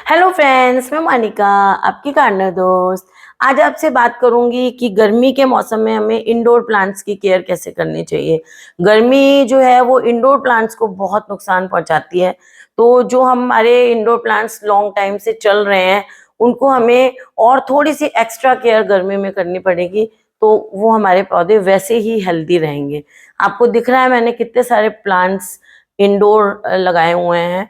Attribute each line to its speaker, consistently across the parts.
Speaker 1: Hello friends, मैं मोनिका, आपकी gardener दोस्त। आज आपसे बात करूंगी कि गर्मी के मौसम में हमें इंडोर प्लांट्स की केयर कैसे करनी चाहिए। गर्मी जो है वो इंडोर प्लांट्स को बहुत नुकसान पहुंचाती है। तो जो हमारे इंडोर प्लांट्स लॉन्ग टाइम से चल रहे हैं उनको हमें और थोड़ी सी एक्स्ट्रा केयर गर्मी में करनी पड़ेगी, तो वो हमारे पौधे वैसे ही हेल्दी रहेंगे। आपको दिख रहा है मैंने कितने सारे प्लांट्स इंडोर लगाए हुए हैं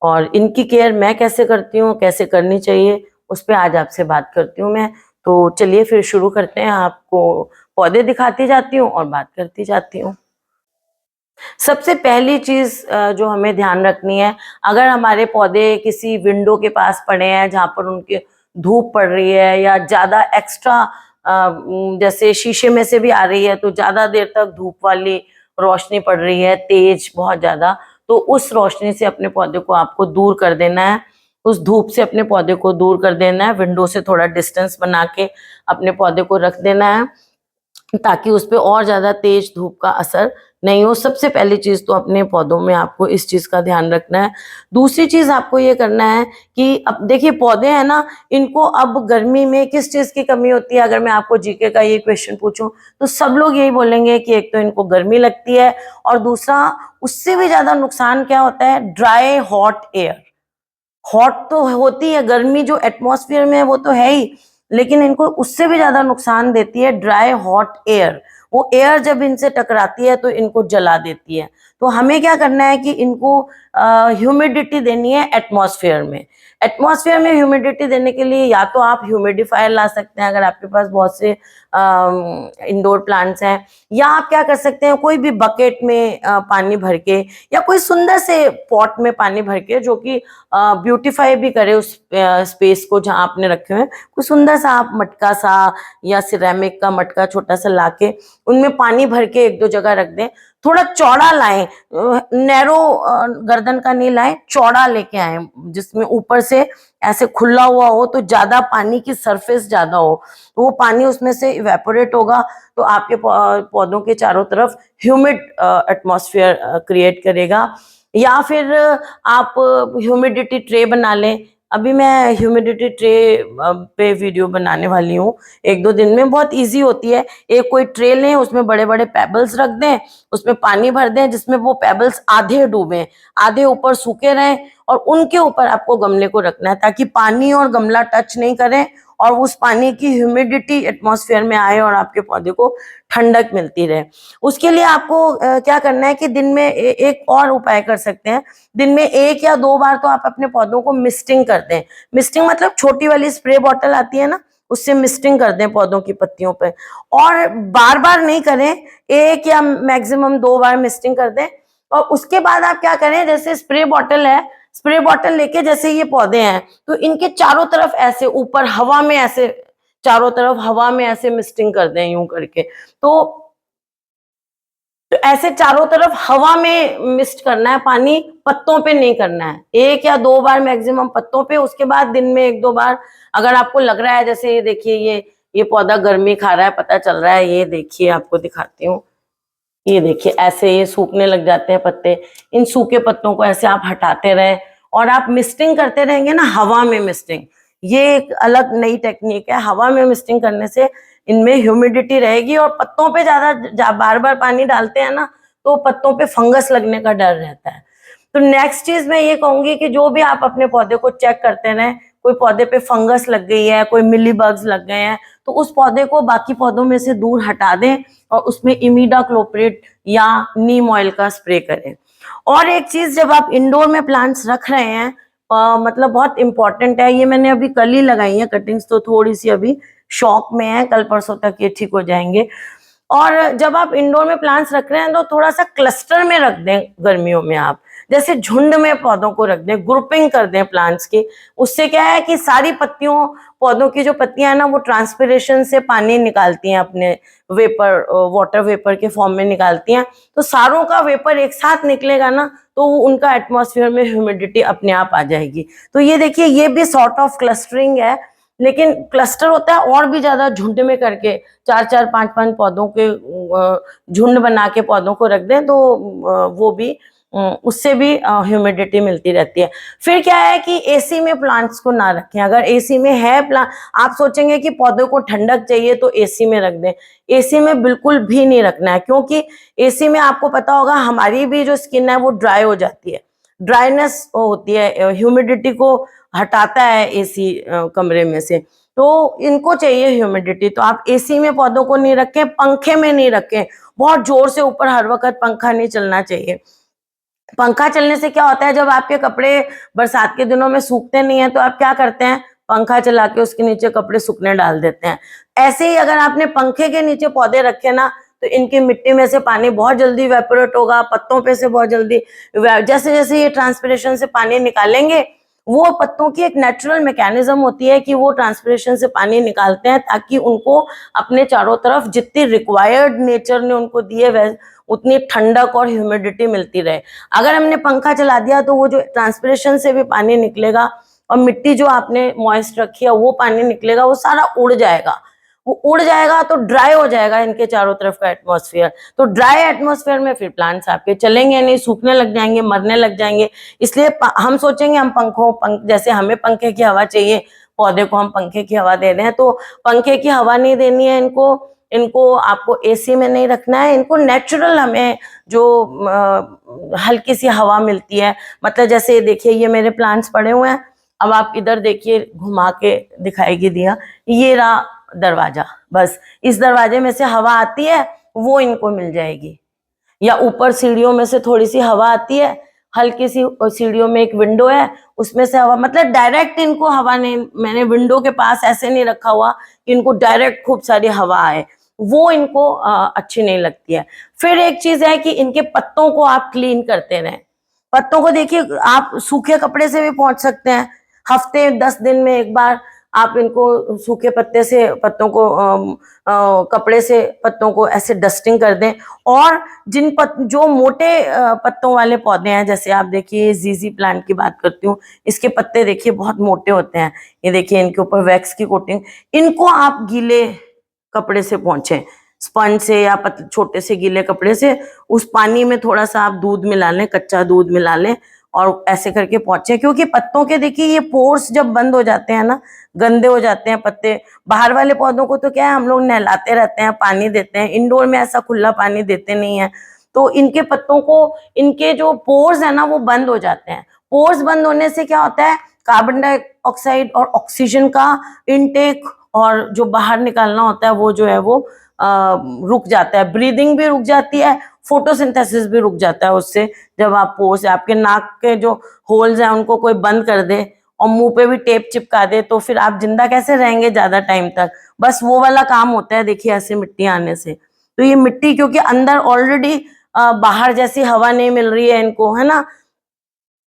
Speaker 1: और इनकी केयर मैं कैसे करती हूँ, कैसे करनी चाहिए, उस पे आज आपसे बात करती हूँ मैं। तो चलिए फिर शुरू करते हैं। आपको पौधे दिखाती जाती हूँ और बात करती जाती हूँ। सबसे पहली चीज जो हमें ध्यान रखनी है, अगर हमारे पौधे किसी विंडो के पास पड़े हैं जहां पर उनके धूप पड़ रही है या ज्यादा एक्स्ट्रा जैसे शीशे में से भी आ रही है, तो ज्यादा देर तक धूप वाली रोशनी पड़ रही है, तेज बहुत ज्यादा, तो उस रोशनी से अपने पौधे को आपको दूर कर देना है। उस धूप से अपने पौधे को दूर कर देना है, विंडो से थोड़ा डिस्टेंस बना के अपने पौधे को रख देना है ताकि उस पर और ज्यादा तेज धूप का असर नहीं हो। सबसे पहली चीज तो अपने पौधों में आपको इस चीज का ध्यान रखना है। दूसरी चीज आपको ये करना है कि अब देखिए पौधे हैं ना, इनको अब गर्मी में किस चीज की कमी होती है। अगर मैं आपको जीके का ये क्वेश्चन पूछूं तो सब लोग यही बोलेंगे कि एक तो इनको गर्मी लगती है और दूसरा उससे भी ज्यादा नुकसान क्या होता है, ड्राई हॉट एयर। हॉट तो होती है गर्मी, जो एटमॉस्फेयर में है वो तो है ही, लेकिन इनको उससे भी ज्यादा नुकसान देती है ड्राई हॉट एयर। वो एयर जब इनसे टकराती है तो इनको जला देती है। तो हमें क्या करना है कि इनको ह्यूमिडिटी देनी है एटमॉस्फेयर में। एटमॉस्फेयर में ह्यूमिडिटी देने के लिए या तो आप ह्यूमिडिफायर ला सकते हैं अगर आपके पास बहुत से इंडोर प्लांट्स हैं, या आप क्या कर सकते हैं, कोई भी बकेट में पानी भर के या कोई सुंदर से पॉट में पानी भर के जो कि ब्यूटीफाई भी करे उस स्पेस को जहां आपने रखे हुए हैं, कोई सुंदर सा आप मटका सा या सिरेमिक का मटका छोटा सा लाके उनमें पानी भर के एक दो जगह रख दें। थोड़ा चौड़ा लाएं, नैरो गर्दन का नहीं लाएं, चौड़ा लेके आए जिसमें ऊपर से ऐसे खुला हुआ हो, तो ज्यादा पानी की सरफेस ज्यादा हो, तो वो पानी उसमें से इवेपोरेट होगा, तो आपके पौधों के चारों तरफ ह्यूमिड एटमॉस्फेयर क्रिएट करेगा। या फिर आप ह्यूमिडिटी ट्रे बना लें। अभी मैं ह्यूमिडिटी ट्रे पे वीडियो बनाने वाली हूँ एक दो दिन में, बहुत इजी होती है। एक कोई ट्रे लें, उसमें बड़े बड़े पेबल्स रख दें, उसमें पानी भर दें जिसमें वो पेबल्स आधे डूबे, आधे ऊपर सूखे रहें, और उनके ऊपर आपको गमले को रखना है ताकि पानी और गमला टच नहीं करें और उस पानी की ह्यूमिडिटी एटमॉस्फेयर में आए और आपके पौधे को ठंडक मिलती रहे। उसके लिए आपको क्या करना है कि दिन में एक और उपाय कर सकते हैं। दिन में एक या दो बार तो आप अपने पौधों को मिस्टिंग कर दें। मिस्टिंग मतलब छोटी वाली स्प्रे बॉटल आती है ना, उससे मिस्टिंग कर दें पौधों की पत्तियों पे, और बार बार नहीं करें, एक या मैक्सिमम दो बार मिस्टिंग कर दें। और उसके बाद आप क्या करें, जैसे स्प्रे बॉटल है, स्प्रे बॉटल लेके जैसे ये पौधे हैं तो इनके चारों तरफ ऐसे ऊपर हवा में ऐसे, चारों तरफ हवा में ऐसे मिस्टिंग कर दें यूं करके। तो ऐसे चारों तरफ हवा में मिस्ट करना है पानी, पत्तों पे नहीं करना है। एक या दो बार मैक्सिमम पत्तों पे, उसके बाद दिन में एक दो बार। अगर आपको लग रहा है, जैसे ये देखिए ये पौधा गर्मी खा रहा है, पता चल रहा है, ये देखिए आपको दिखाती हूँ, ये देखिए ऐसे ये सूखने लग जाते हैं पत्ते। इन सूखे पत्तों को ऐसे आप हटाते रहे और आप मिस्टिंग करते रहेंगे ना, हवा में मिस्टिंग, ये एक अलग नई टेक्निक है। हवा में मिस्टिंग करने से इनमें ह्यूमिडिटी रहेगी, और पत्तों पे ज्यादा बार बार पानी डालते हैं ना तो पत्तों पे फंगस लगने का डर रहता है। तो नेक्स्ट चीज मैं ये कहूंगी कि जो भी आप अपने पौधे को चेक करते रहें, कोई पौधे पे फंगस लग गई है, कोई मिली बग्स लग गए हैं, तो उस पौधे को बाकी पौधों में से दूर हटा दें और उसमें इमिडाक्लोप्रिड या नीम ऑयल का स्प्रे करें। और एक चीज, जब आप इंडोर में प्लांट्स रख रहे हैं, मतलब बहुत इंपॉर्टेंट है, ये मैंने अभी कल ही लगाई है कटिंग्स, तो थोड़ी सी अभी शॉक में है, कल परसों तक ये ठीक हो जाएंगे। और जब आप इंडोर में प्लांट्स रख रहे हैं तो थोड़ा सा क्लस्टर में रख दें गर्मियों में, आप जैसे झुंड में पौधों को रख दें, ग्रुपिंग कर दें प्लांट्स की। उससे क्या है कि सारी पत्तियों, पौधों की जो पत्तियां हैं ना, वो ट्रांसपिरेशन से पानी निकालती हैं, अपने वेपर, वाटर वेपर के फॉर्म में निकालती हैं। तो सारों का वेपर एक साथ निकलेगा ना, तो उनका एटमॉस्फेयर में ह्यूमिडिटी अपने आप आ जाएगी। तो ये देखिए, ये भी सॉर्ट ऑफ क्लस्टरिंग है, लेकिन क्लस्टर होता है और भी ज्यादा झुंड में करके, चार चार पांच पांच पौधों के झुंड बना के पौधों को रख दें, तो वो भी उससे भी ह्यूमिडिटी मिलती रहती है। फिर क्या है कि एसी में प्लांट्स को ना रखें। अगर एसी में है प्लांट, आप सोचेंगे कि पौधों को ठंडक चाहिए तो एसी में रख दें, एसी में बिल्कुल भी नहीं रखना है, क्योंकि एसी में आपको पता होगा हमारी भी जो स्किन है वो ड्राई हो जाती है, ड्राइनेस होती है, ह्यूमिडिटी को हटाता है एसी कमरे में से, तो इनको चाहिए ह्यूमिडिटी। तो आप एसी में पौधों को नहीं रखें, पंखे में नहीं रखें, बहुत जोर से ऊपर हर वक्त पंखा नहीं चलना चाहिए। पंखा चलने से क्या होता है, जब आपके कपड़े बरसात के दिनों में सूखते नहीं है तो आप क्या करते हैं, पंखा चला के उसके नीचे कपड़े सूखने डाल देते हैं। ऐसे ही अगर आपने पंखे के नीचे पौधे रखे ना, तो इनकी मिट्टी में से पानी बहुत जल्दी इवेपोरेट होगा, पत्तों पे से बहुत जल्दी, जैसे जैसे ये ट्रांसपिरेशन से पानी निकालेंगे, वो पत्तों की एक नेचुरल मैकेनिज्म होती है कि वो ट्रांसपिरेशन से पानी निकालते हैं ताकि उनको अपने चारों तरफ जितनी रिक्वायर्ड नेचर ने उनको दी है उतनी ठंडक और ह्यूमिडिटी मिलती रहे। अगर हमने पंखा चला दिया तो वो जो ट्रांसपिरेशन से भी पानी निकलेगा और मिट्टी जो आपने मॉइस्ट रखी है वो पानी निकलेगा, वो सारा उड़ जाएगा, वो उड़ जाएगा तो ड्राई हो जाएगा इनके चारों तरफ का एटमॉस्फेयर। तो ड्राई एटमॉस्फेयर में फिर प्लांट्स आपके चलेंगे नहीं, सूखने लग जाएंगे, मरने लग जाएंगे। इसलिए हम सोचेंगे हम जैसे हमें पंखे की हवा चाहिए, पौधे को हम पंखे की हवा दे रहे हैं, तो पंखे की हवा नहीं देनी है इनको आपको एसी में नहीं रखना है, इनको नेचुरल हमें जो हल्की सी हवा मिलती है, मतलब जैसे देखिए ये मेरे प्लांट्स पड़े हुए हैं, अब आप इधर देखिए, घुमा के दिखाएगी दिया, ये रहा दरवाजा, बस इस दरवाजे में से हवा आती है वो इनको मिल जाएगी, या ऊपर सीढ़ियों में से थोड़ी सी हवा आती है, हल्की सी सीढ़ियों में एक विंडो है उसमें से हवा, मतलब डायरेक्ट इनको हवा नहीं, मैंने विंडो के पास ऐसे नहीं रखा हुआ कि इनको डायरेक्ट खूब सारी हवा आए, वो इनको अच्छी नहीं लगती है। फिर एक चीज है कि इनके पत्तों को आप क्लीन करते रहें। पत्तों को देखिए, आप सूखे कपड़े से भी पोंछ सकते हैं, हफ्ते 10 दिन में एक बार आप इनको सूखे पत्ते से पत्तों को कपड़े से पत्तों को ऐसे डस्टिंग कर दें। और जो मोटे पत्तों वाले पौधे हैं, जैसे आप देखिए जीजी प्लांट की बात करती हूँ, इसके पत्ते देखिए बहुत मोटे होते हैं, ये देखिए इनके ऊपर वैक्स की कोटिंग, इनको आप गीले कपड़े से पोंछें, स्पंज से या छोटे से गीले कपड़े से, उस पानी में थोड़ा सा आप दूध मिला लें, कच्चा दूध मिला लें और ऐसे करके पोंछें, क्योंकि पत्तों के देखिए ये पोर्स जब बंद हो जाते हैं ना, गंदे हो जाते हैं पत्ते। बाहर वाले पौधों को तो क्या है, हम लोग नहलाते रहते हैं, पानी देते हैं, इंडोर में ऐसा खुला पानी देते नहीं है, तो इनके पत्तों को, इनके जो पोर्स है ना वो बंद हो जाते हैं। पोर्स बंद होने से क्या होता है, कार्बन डाइऑक्साइड और ऑक्सीजन का इनटेक और जो बाहर निकालना होता है वो जो है वो रुक जाता है, ब्रीदिंग भी रुक जाती है, फोटोसिंथेसिस भी रुक जाता है उससे। जब आप पोर्स, आपके नाक के जो होल्स हैं उनको कोई बंद कर दे और मुंह पे भी टेप चिपका दे तो फिर आप जिंदा कैसे रहेंगे ज्यादा टाइम तक, बस वो वाला काम होता है देखिए ऐसे मिट्टी आने से। तो ये मिट्टी क्योंकि अंदर ऑलरेडी बाहर जैसी हवा नहीं मिल रही है इनको, है ना,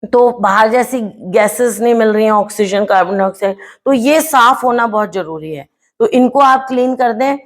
Speaker 1: तो बाहर जैसी गैसेस नहीं मिल रही हैं, ऑक्सीजन, कार्बन डाइऑक्साइड, तो ये साफ होना बहुत जरूरी है। तो इनको आप क्लीन कर दें,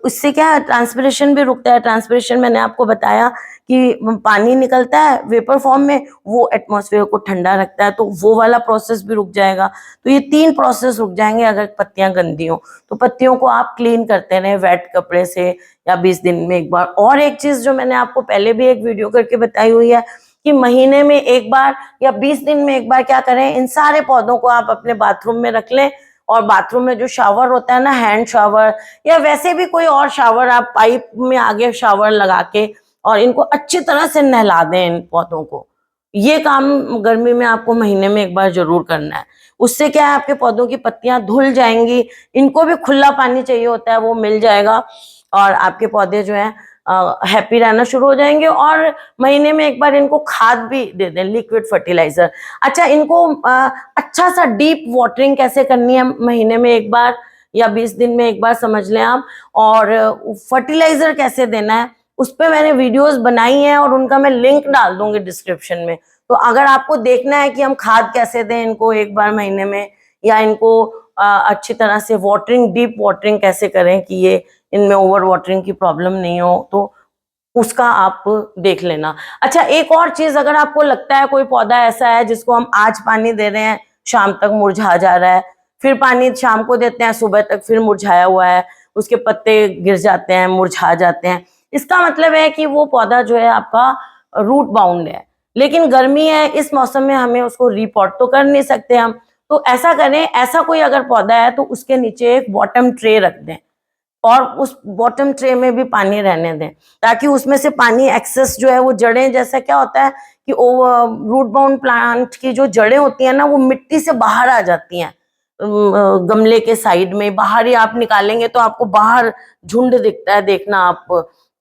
Speaker 1: इससे क्या है, ट्रांसपिरेशन भी रुकता है। ट्रांसपिरेशन मैंने आपको बताया कि पानी निकलता है वेपर फॉर्म में, वो एटमॉस्फेयर को ठंडा रखता है, तो वो वाला प्रोसेस भी रुक जाएगा। तो ये 3 प्रोसेस रुक जाएंगे अगर पत्तियां गंदी हो। तो पत्तियों को आप क्लीन करते रहे वेट कपड़े से या 20 दिन में एक बार। और एक चीज जो मैंने आपको पहले भी एक वीडियो करके बताई हुई है कि महीने में एक बार या 20 दिन में एक बार क्या करें, इन सारे पौधों को आप अपने बाथरूम में रख लें, और बाथरूम में जो शावर होता है ना, हैंड शावर या वैसे भी कोई और शावर, आप पाइप में आगे शावर लगा के और इनको अच्छी तरह से नहला दें इन पौधों को। ये काम गर्मी में आपको महीने में एक बार जरूर करना है। उससे क्या है, आपके पौधों की पत्तियां धुल जाएंगी, इनको भी खुला पानी चाहिए होता है, वो मिल जाएगा और आपके पौधे जो है हैप्पी रहना शुरू हो जाएंगे। और महीने में एक बार इनको खाद भी दे दें, लिक्विड फर्टिलाइजर। अच्छा, इनको अच्छा सा डीप वाटरिंग कैसे करनी है, महीने में एक बार या 20 दिन में एक बार समझ लें आप। और फर्टिलाइजर कैसे देना है उस पर मैंने वीडियोस बनाई हैं और उनका मैं लिंक डाल दूंगी डिस्क्रिप्शन में। तो अगर आपको देखना है कि हम खाद कैसे दें इनको एक बार महीने में, या इनको अच्छी तरह से वाटरिंग, डीप वाटरिंग कैसे करें कि ये इनमें ओवर वाटरिंग की प्रॉब्लम नहीं हो, तो उसका आप देख लेना। अच्छा, एक और चीज, अगर आपको लगता है कोई पौधा ऐसा है जिसको हम आज पानी दे रहे हैं, शाम तक मुरझा जा रहा है, फिर पानी शाम को देते हैं, सुबह तक फिर मुरझाया हुआ है, उसके पत्ते गिर जाते हैं, मुरझा जाते हैं, इसका मतलब है कि वो पौधा जो है आपका रूट बाउंड है। लेकिन गर्मी है, इस मौसम में हमें उसको रीपॉट तो कर नहीं सकते हम। तो ऐसा करें, ऐसा कोई अगर पौधा है तो उसके नीचे एक बॉटम ट्रे रख दें और उस बॉटम ट्रे में भी पानी रहने दें, ताकि उसमें से पानी एक्सेस जो है वो जड़ें, जैसा क्या होता है कि रूट बाउंड प्लांट की जो जड़ें होती हैं ना, वो मिट्टी से बाहर आ जाती हैं। गमले के साइड में बाहर ही आप निकालेंगे तो आपको बाहर झुंड दिखता है, देखना आप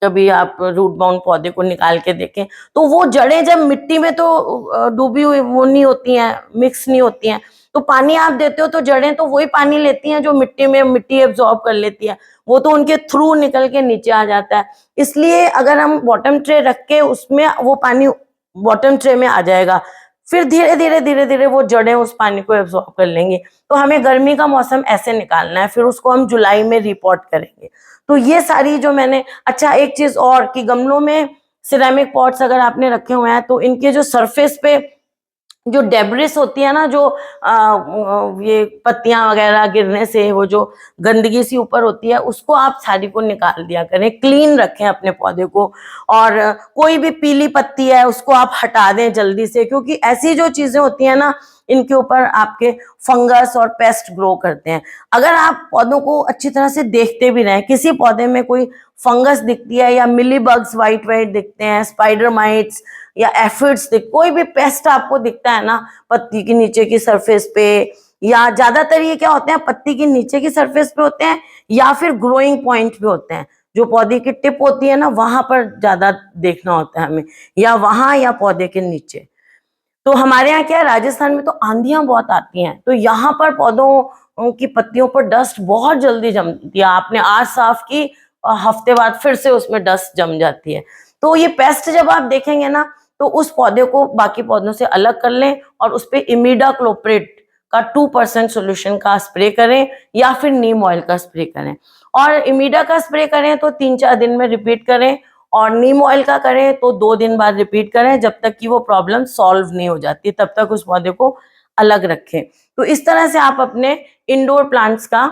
Speaker 1: कभी आप रूट बाउंड पौधे को निकाल के देखें तो वो जड़ें जब मिट्टी में तो डूबी हुई वो नहीं होती हैं, मिक्स नहीं होती हैं, तो पानी आप देते हो तो जड़ें तो वही पानी लेती हैं जो मिट्टी में मिट्टी एब्जॉर्ब कर लेती है, वो तो उनके थ्रू निकल के नीचे आ जाता है। इसलिए अगर हम बॉटम ट्रे रख के उसमें वो पानी बॉटम ट्रे में आ जाएगा, फिर धीरे धीरे धीरे धीरे वो जड़ें उस पानी को एब्जॉर्ब कर लेंगी। तो हमें गर्मी का मौसम ऐसे निकालना है, फिर उसको हम जुलाई में रिपोर्ट करेंगे। तो ये सारी जो मैंने, अच्छा एक चीज और कि गमलों में सिरेमिक पॉट्स अगर आपने रखे हुए हैं तो इनके जो सरफेस पे जो डेब्रिस होती है ना, जो ये पत्तियां वगैरह गिरने से वो जो गंदगी सी ऊपर होती है, उसको आप सारी को निकाल दिया करें, क्लीन रखें अपने पौधे को। और कोई भी पीली पत्ती है उसको आप हटा दें जल्दी से, क्योंकि ऐसी जो चीजें होती है ना, इनके ऊपर आपके फंगस और पेस्ट ग्रो करते हैं। अगर आप पौधों को अच्छी तरह से देखते भी रहें, किसी पौधे में कोई फंगस दिखती है या मिली बग्स वाइट वाइट दिखते हैं, स्पाइडर माइट्स या एफिड्स कोई भी पेस्ट आपको दिखता है ना पत्ती के नीचे की सरफेस पे, या ज्यादातर ये क्या होते हैं पत्ती की नीचे की सरफेस पे होते हैं या फिर ग्रोइंग पॉइंट पे होते हैं, जो पौधे की टिप होती है ना वहां पर ज्यादा देखना होता है हमें, या वहां या पौधे के नीचे। तो हमारे यहाँ क्या है, राजस्थान में तो आंधियां बहुत आती हैं, तो यहाँ पर पौधों की पत्तियों पर डस्ट बहुत जल्दी जमती है। आपने आज साफ की, हफ्ते बाद फिर से उसमें डस्ट जम जाती है। तो ये पेस्ट जब आप देखेंगे ना, तो उस पौधे को बाकी पौधों से अलग कर लें और उस पर इमिडाक्लोप्रिड का 2% सोल्यूशन का स्प्रे करें, या फिर नीम ऑयल का स्प्रे करें। और इमिडा का स्प्रे करें तो 3-4 दिन में रिपीट करें, और नीम ऑयल का करें तो 2 दिन बाद रिपीट करें, जब तक कि वो प्रॉब्लम सॉल्व नहीं हो जाती, तब तक उस पौधे को अलग रखें। तो इस तरह से आप अपने इंडोर प्लांट्स का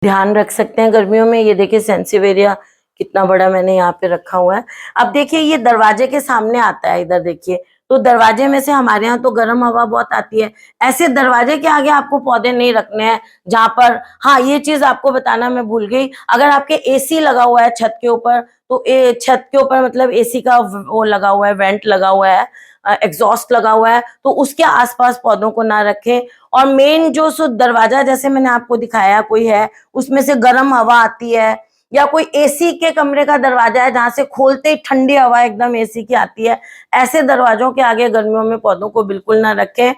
Speaker 1: ध्यान रख सकते हैं गर्मियों में। ये देखिए सेंसिवेरिया कितना बड़ा मैंने यहाँ पे रखा हुआ है। अब देखिए ये दरवाजे के सामने आता है, इधर देखिए, तो दरवाजे में से हमारे यहाँ तो गर्म हवा बहुत आती है, ऐसे दरवाजे के आगे आपको पौधे नहीं रखने हैं जहां पर, हाँ ये चीज आपको बताना मैं भूल गई, अगर आपके एसी लगा हुआ है छत के ऊपर, तो छत के ऊपर मतलब एसी का वो लगा हुआ है, वेंट लगा हुआ है, एग्जॉस्ट लगा हुआ है, तो उसके आसपास पौधों को ना रखें। और मेन जो दरवाजा जैसे मैंने आपको दिखाया कोई है, उसमें से गर्म हवा आती है, या कोई एसी के कमरे का दरवाजा है जहां से खोलते ही ठंडी हवा एकदम एसी की आती है, ऐसे दरवाजों के आगे गर्मियों में पौधों को बिल्कुल ना रखें।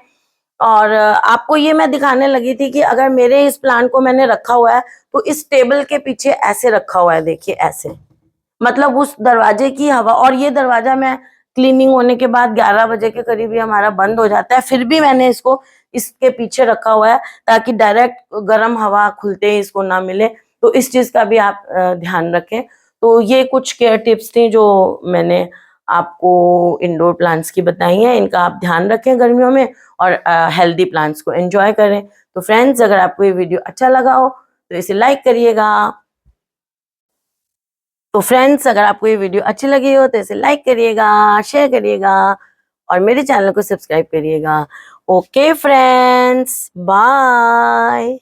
Speaker 1: और आपको ये मैं दिखाने लगी थी कि अगर मेरे इस प्लांट को मैंने रखा हुआ है तो इस टेबल के पीछे ऐसे रखा हुआ है, देखिए ऐसे, मतलब उस दरवाजे की हवा। और ये दरवाजा मैं क्लीनिंग होने के बाद 11 बजे के करीब ही हमारा बंद हो जाता है, फिर भी मैंने इसको इसके पीछे रखा हुआ है ताकि डायरेक्ट गर्म हवा खुलते ही इसको ना मिले। तो इस चीज का भी आप ध्यान रखें। तो ये कुछ केयर टिप्स थी जो मैंने आपको इंडोर प्लांट्स की बताई हैं, इनका आप ध्यान रखें गर्मियों में और हेल्दी प्लांट्स को एंजॉय करें। तो फ्रेंड्स, अगर आपको ये वीडियो अच्छा लगा हो तो इसे लाइक करिएगा। तो फ्रेंड्स, अगर आपको ये वीडियो अच्छी लगी हो तो इसे लाइक करिएगा, शेयर करिएगा और मेरे चैनल को सब्सक्राइब करिएगा। Okay friends, bye.